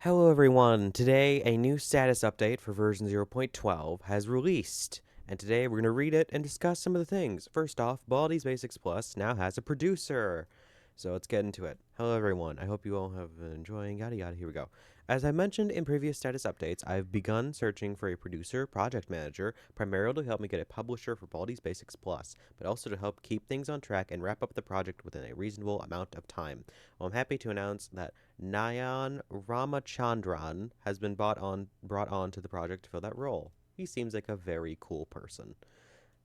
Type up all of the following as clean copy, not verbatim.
Hello everyone! Today, a new status update for version 0.12 has released, and today we're going to read it and discuss some of the things. First off, Baldi's Basics Plus now has a producer. So let's get into it. Hello everyone, I hope you all have been enjoying, yada yada, here we go. As I mentioned in previous status updates, I've begun searching for a producer project manager, primarily to help me get a publisher for Baldi's Basics Plus, but also to help keep things on track and wrap up the project within a reasonable amount of time. Well, I'm happy to announce that Nayan Ramachandran has been brought on to the project to fill that role. He seems like a very cool person.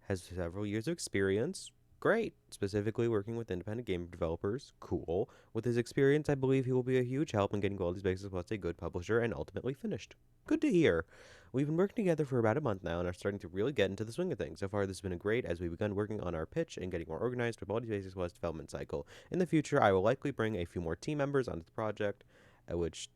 Has several years of experience. Great. Specifically working with independent game developers. Cool. With his experience, I believe he will be a huge help in getting Baldi's Basics Plus a good publisher and ultimately finished. Good to hear. We've been working together for about a month now and are starting to really get into the swing of things. So far, this has been great as we've begun working on our pitch and getting more organized with Baldi's Basics Plus development cycle. In the future, I will likely bring a few more team members onto the project, at which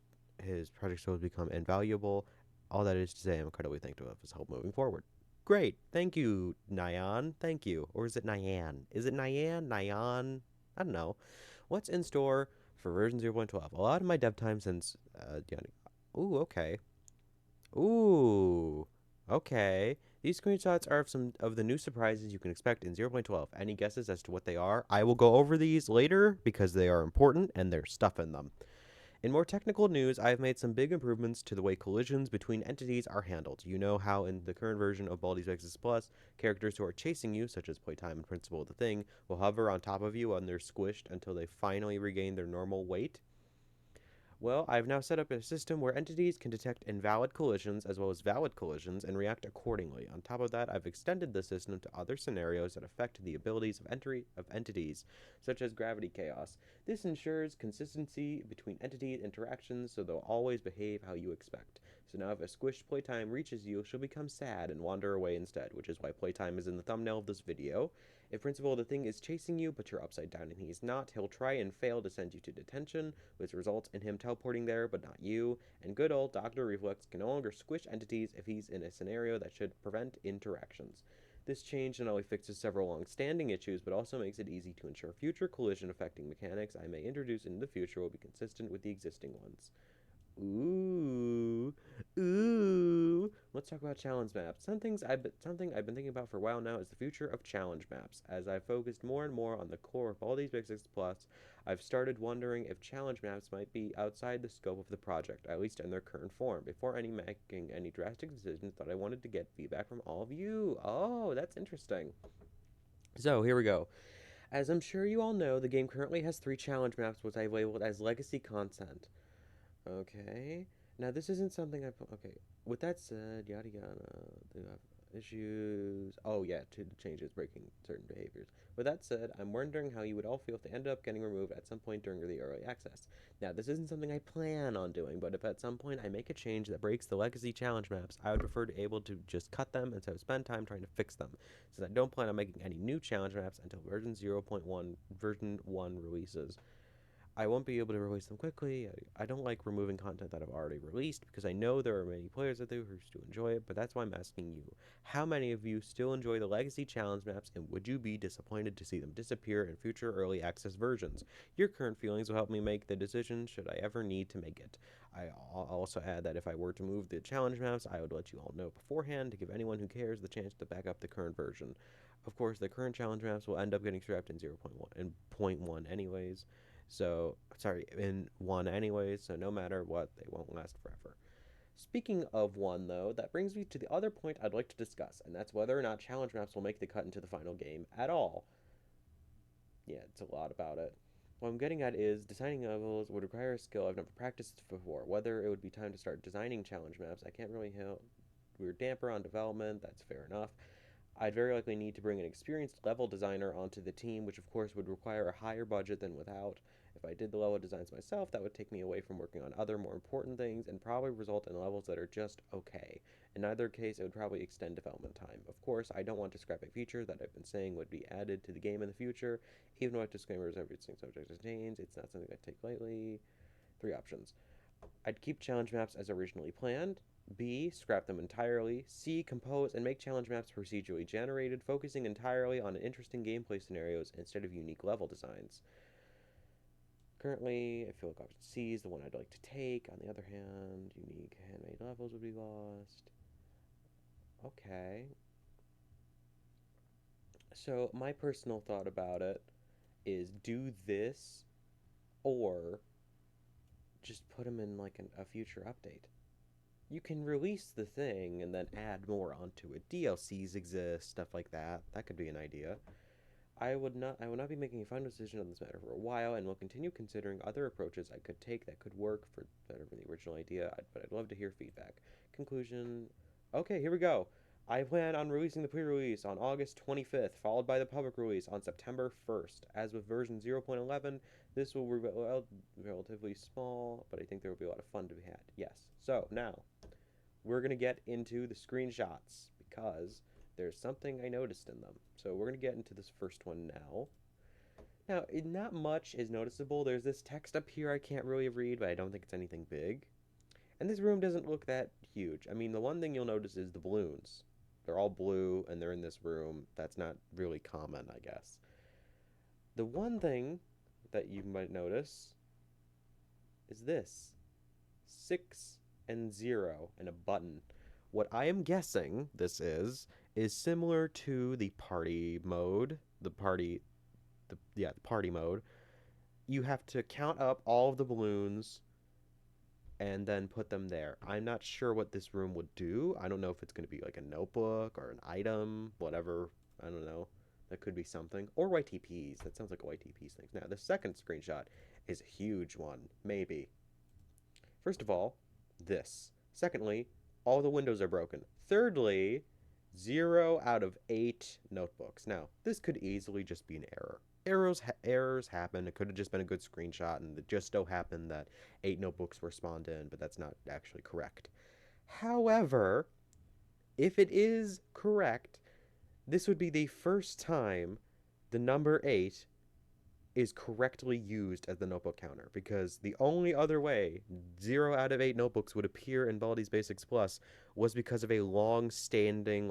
his project will become invaluable. All that is to say, I'm incredibly thankful of his help moving forward. Great. Thank you, Nyan. Thank you. Or is it Nyan? Is it Nyan? Nyan? I don't know. What's in store for version 0.12? A lot of my dev time since. Ooh, okay. Ooh, okay. These screenshots are of some of the new surprises you can expect in 0.12. Any guesses as to what they are? I will go over these later because they are important and there's stuff in them. In more technical news, I have made some big improvements to the way collisions between entities are handled. You know how in the current version of Baldi's Basics Plus, characters who are chasing you, such as Playtime and Principal of the Thing, will hover on top of you when they're squished until they finally regain their normal weight. Well, I've now set up a system where entities can detect invalid collisions as well as valid collisions and react accordingly. On top of that, I've extended the system to other scenarios that affect the abilities of entities, such as gravity chaos. This ensures consistency between entity interactions so they'll always behave how you expect. So now if a squished Playtime reaches you, she'll become sad and wander away instead, which is why Playtime is in the thumbnail of this video. If Principal the Thing is chasing you, but you're upside down and he's not, he'll try and fail to send you to detention, which results in him teleporting there, but not you. And good old Dr. Reflex can no longer squish entities if he's in a scenario that should prevent interactions. This change not only fixes several long-standing issues, but also makes it easy to ensure future collision-affecting mechanics I may introduce in the future will be consistent with the existing ones. Ooh, ooh. Let's talk about challenge maps. Something I've been thinking about for a while now is the future of challenge maps. As I've focused more and more on the core of all these Basics Plus, I've started wondering if challenge maps might be outside the scope of the project, at least in their current form. Before making any drastic decisions, thought I wanted to get feedback from all of you. Oh, that's interesting. So here we go. As I'm sure you all know, the game currently has 3 challenge maps, which I've labeled as legacy content. Okay. Now this isn't something okay. With that said, yada yada, they have issues. Oh yeah, to the changes breaking certain behaviors. With that said, I'm wondering how you would all feel if they ended up getting removed at some point during the early access. Now this isn't something I plan on doing, but if at some point I make a change that breaks the legacy challenge maps, I would prefer to be able to just cut them instead of spend time trying to fix them. Since I don't plan on making any new challenge maps until version 0.1 version 1 releases. I won't be able to release them quickly. I don't like removing content that I've already released because I know there are many players out there who still enjoy it, but that's why I'm asking you. How many of you still enjoy the Legacy Challenge maps, and would you be disappointed to see them disappear in future early access versions? Your current feelings will help me make the decision should I ever need to make it. I'll also add that if I were to move the challenge maps, I would let you all know beforehand to give anyone who cares the chance to back up the current version. Of course, the current challenge maps will end up getting scrapped in 0.1 and point 0.1 anyways. So, sorry, in 1 anyways, so no matter what, they won't last forever. Speaking of 1, though, that brings me to the other point I'd like to discuss, and that's whether or not challenge maps will make the cut into the final game at all. Yeah, it's a lot about it. What I'm getting at is designing levels would require a skill I've never practiced before. Whether it would be time to start designing challenge maps, I can't really help. We're damper on development, that's fair enough. I'd very likely need to bring an experienced level designer onto the team, which of course would require a higher budget than without. If I did the level designs myself, that would take me away from working on other more important things and probably result in levels that are just okay. In either case, it would probably extend development time. Of course, I don't want to scrap a feature that I've been saying would be added to the game in the future, even though disclaimers everything subject to change. It's not something I take lightly. 3 options. I'd keep challenge maps as originally planned. B. Scrap them entirely. C. Compose and make challenge maps procedurally generated, focusing entirely on interesting gameplay scenarios instead of unique level designs. Currently, I feel like option C is the one I'd like to take. On the other hand, unique handmade levels would be lost. Okay. So, my personal thought about it is do this or just put them in like a future update. You can release the thing and then add more onto it. DLCs exist, stuff like that. That could be an idea. I will not be making a final decision on this matter for a while, and will continue considering other approaches I could take that could work for better than the original idea. But I'd love to hear feedback. Conclusion. Okay, here we go. I plan on releasing the pre-release on August 25th, followed by the public release on September 1st. As with version 0.11, this will be relatively small, but I think there will be a lot of fun to be had. Yes. So now we're gonna get into the screenshots because there's something I noticed in them. So we're gonna get into this first one now. Now, not much is noticeable. There's this text up here I can't really read, but I don't think it's anything big. And this room doesn't look that huge. I mean, the one thing you'll notice is the balloons. They're all blue and they're in this room. That's not really common, I guess. The one thing that you might notice is this 6 and 0 and a button. What I am guessing this is similar to the party mode, the party mode. You have to count up all of the balloons and then put them there. I'm not sure what this room would do. I don't know if it's going to be like a notebook or an item, whatever. I don't know. That could be something. Or YTPs. That sounds like a YTPs thing. Now, the second screenshot is a huge one. Maybe. First of all, this. Secondly, all the windows are broken. Thirdly, 0 out of 8 notebooks. Now, this could easily just be an error. Errors happen. It could have just been a good screenshot, and it just so happened that 8 notebooks were spawned in, but that's not actually correct. However, if it is correct, this would be the first time the number 8 is correctly used as the notebook counter, because the only other way 0 out of 8 notebooks would appear in Baldi's Basics Plus was because of a long-standing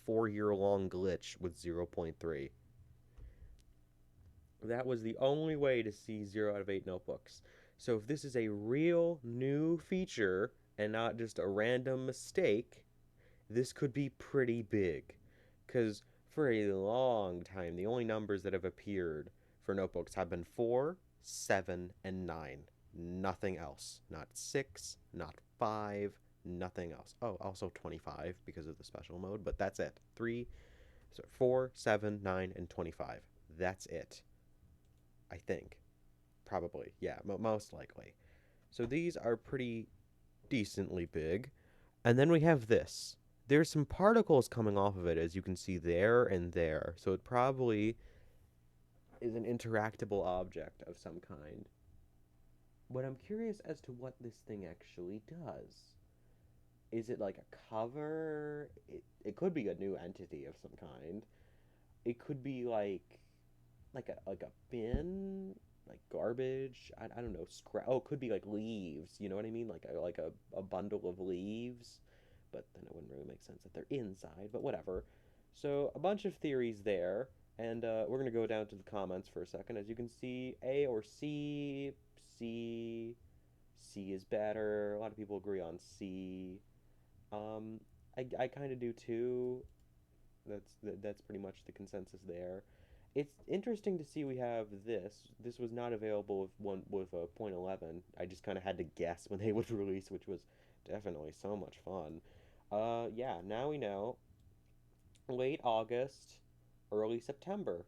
4-year-long glitch with 0.3. That was the only way to see 0 out of 8 notebooks. So if this is a real new feature and not just a random mistake, this could be pretty big. Because for a long time, the only numbers that have appeared for notebooks have been 4, 7, and 9. Nothing else. Not 6, not 5, nothing else. Oh, also 25 because of the special mode, but that's it. 4, 7, 9, and 25. That's it. I think. Probably. Yeah, most likely. So these are pretty decently big. And then we have this. There's some particles coming off of it, as you can see there and there. So it probably is an interactable object of some kind. But I'm curious as to what this thing actually does. Is it like a cover? It could be a new entity of some kind. It could be like a bin, like garbage. I don't know. Oh, it could be like leaves. You know what I mean? Like a bundle of leaves. But then it wouldn't really make sense that they're inside. But whatever. So a bunch of theories there, and we're gonna go down to the comments for a second. As you can see, A or C. C is better. A lot of people agree on C. Um, I kind of do too. That's pretty much the consensus there. It's interesting to see we have this. This was not available with a point 11. I just kind of had to guess when they would release, which was definitely so much fun. Yeah, now we know. Late August, early September.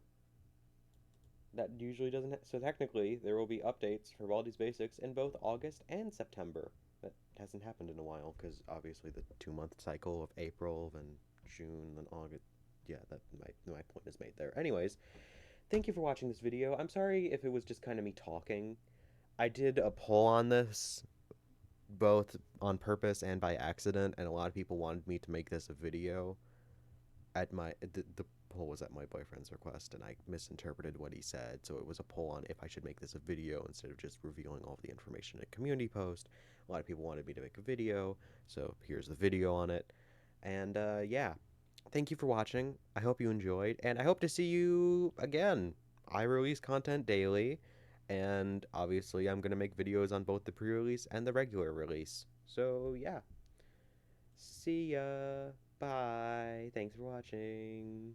That usually doesn't. So technically, there will be updates for Baldi's Basics in both August and September. That hasn't happened in a while because obviously the 2-month cycle of April, then June, then August. Yeah, that my point is made there. Anyways, thank you for watching this video. I'm sorry if it was just kind of me talking. I did a poll on this, both on purpose and by accident, and a lot of people wanted me to make this a video. The poll was at my boyfriend's request, and I misinterpreted what he said, so it was a poll on if I should make this a video instead of just revealing all of the information in a community post. A lot of people wanted me to make a video, so here's the video on it. And yeah, thank you for watching. I hope you enjoyed, and I hope to see you again. I release content daily, And obviously, I'm going to make videos on both the pre-release and the regular release. So, yeah. See ya. Bye. Thanks for watching.